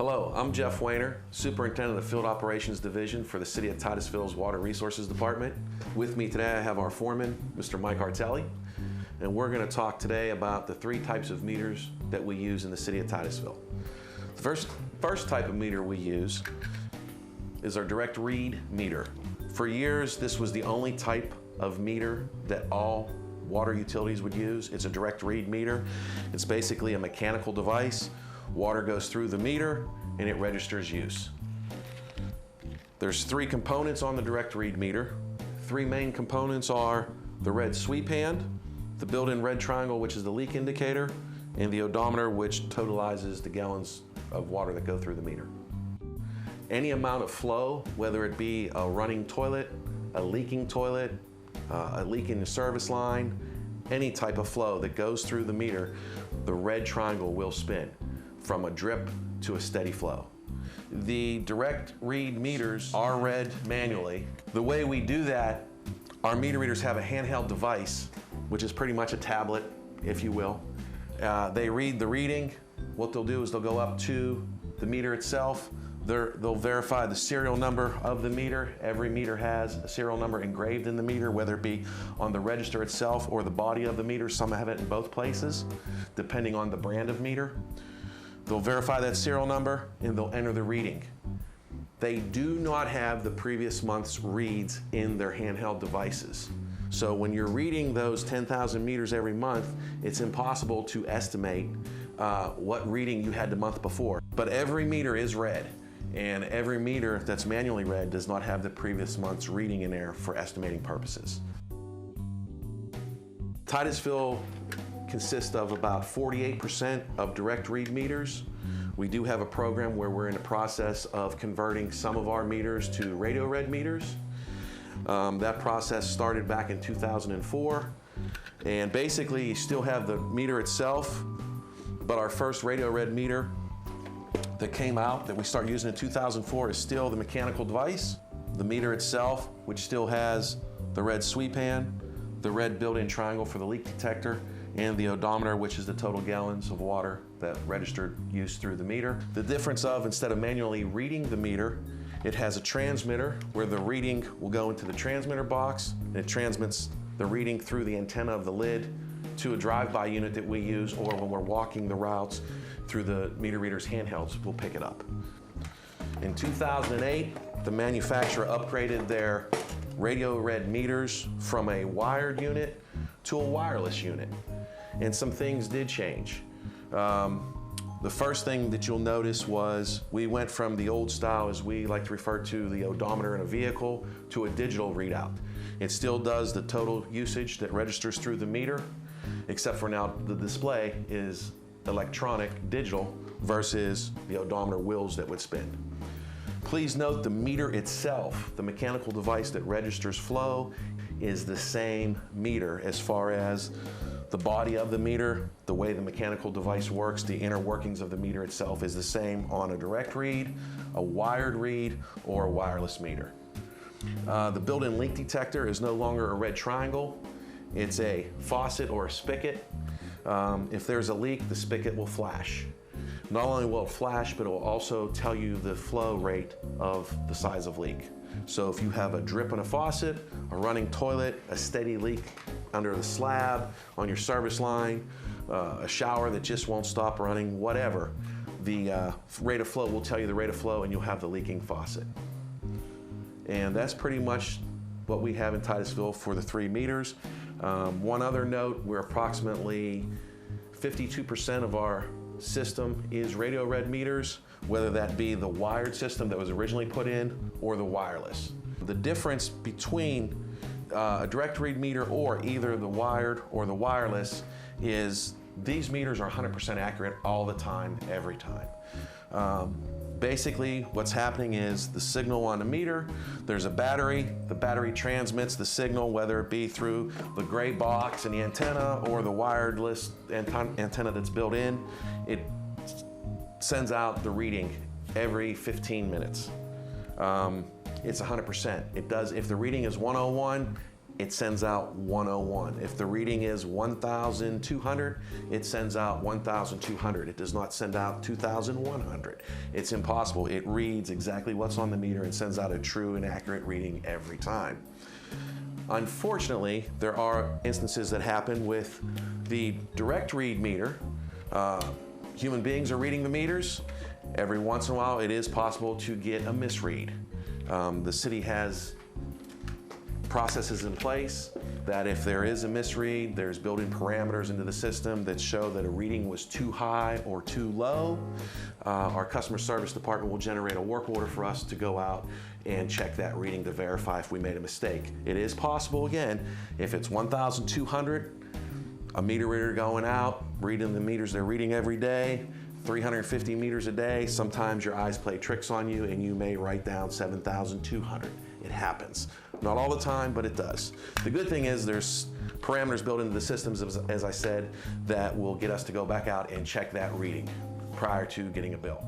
Hello, I'm Jeff Wayner, Superintendent of the Field Operations Division for the City of Titusville's Water Resources Department. With me today I have our foreman, Mr. Mike Artelli, and we're going to talk today about the three types of meters that we use in the City of Titusville. The first type of meter we use is our direct read meter. For years, this was the only type of meter that all water utilities would use. It's a direct read meter. It's basically a mechanical device. Water goes through the meter and it registers use. There's three components on the direct read meter. Three main components are the red sweep hand, the built-in red triangle, which is the leak indicator, and the odometer, which totalizes the gallons of water that go through the meter. Any amount of flow, whether it be a running toilet, a leak in the service line, any type of flow that goes through the meter, the red triangle will spin from a drip to a steady flow. The direct read meters are read manually. The way we do that, our meter readers have a handheld device, which is pretty much a tablet, if you will. They read the reading. What they'll do is they'll go up to the meter itself. They'll verify the serial number of the meter. Every meter has a serial number engraved in the meter, whether it be on the register itself or the body of the meter. Some have it in both places, depending on the brand of meter. They'll verify that serial number and they'll enter the reading. They do not have the previous month's reads in their handheld devices. So when you're reading those 10,000 meters every month, it's impossible to estimate what reading you had the month before. But every meter is read, and every meter that's manually read does not have the previous month's reading in there for estimating purposes. Titusville consists of about 48% of direct read meters. We do have a program where we're in the process of converting some of our meters to radio read meters. That process started back in 2004, and basically you still have the meter itself, but our first radio read meter that came out that we started using in 2004 is still the mechanical device. The meter itself, which still has the red sweep hand, the red built-in triangle for the leak detector, and the odometer, which is the total gallons of water that registered use through the meter. The difference of, instead of manually reading the meter, it has a transmitter where the reading will go into the transmitter box, and it transmits the reading through the antenna of the lid to a drive-by unit that we use, or when we're walking the routes through the meter reader's handhelds, we'll pick it up. In 2008, the manufacturer upgraded their radio read meters from a wired unit to a wireless unit, and some things did change. The first thing that you'll notice was we went from the old style, as we like to refer to the odometer in a vehicle, to a digital readout. It still does the total usage that registers through the meter, except for now the display is electronic digital versus the odometer wheels that would spin. Please note the meter itself, the mechanical device that registers flow, is the same meter as far as the body of the meter, the way the mechanical device works, the inner workings of the meter itself is the same on a direct read, a wired read, or a wireless meter. The built-in leak detector is no longer a red triangle. It's a faucet or a spigot. If there's a leak, the spigot will flash. Not only will it flash, but it will also tell you the flow rate of the size of leak. So if you have a drip in a faucet, a running toilet, a steady leak under the slab, on your service line, a shower that just won't stop running, whatever, the rate of flow will tell you the rate of flow, and you'll have the leaking faucet. And that's pretty much what we have in Titusville for the 3 meters. One other note, we're approximately 52% of our system is radio read meters, whether that be the wired system that was originally put in or the wireless. The difference between a direct read meter or either the wired or the wireless is these meters are 100% accurate all the time, every time. Basically, what's happening is the signal on the meter, there's a battery, the battery transmits the signal, whether it be through the gray box and the antenna or the wireless antenna that's built in. It sends out the reading every 15 minutes. It's 100%. It does, if the reading is 101, it sends out 101. If the reading is 1,200, it sends out 1,200. It does not send out 2,100. It's impossible. It reads exactly what's on the meter and sends out a true and accurate reading every time. Unfortunately, there are instances that happen with the direct read meter. Human beings are reading the meters. Every once in a while, it is possible to get a misread. The city has processes in place that if there is a misread, there's built-in parameters into the system that show that a reading was too high or too low. Our customer service department will generate a work order for us to go out and check that reading to verify if we made a mistake. It is possible, again, if it's 1,200, a meter reader going out, reading the meters they're reading every day, 350 meters a day, sometimes your eyes play tricks on you and you may write down 7,200. It happens. Not all the time, but it does. The good thing is there's parameters built into the systems, as I said, that will get us to go back out and check that reading prior to getting a bill.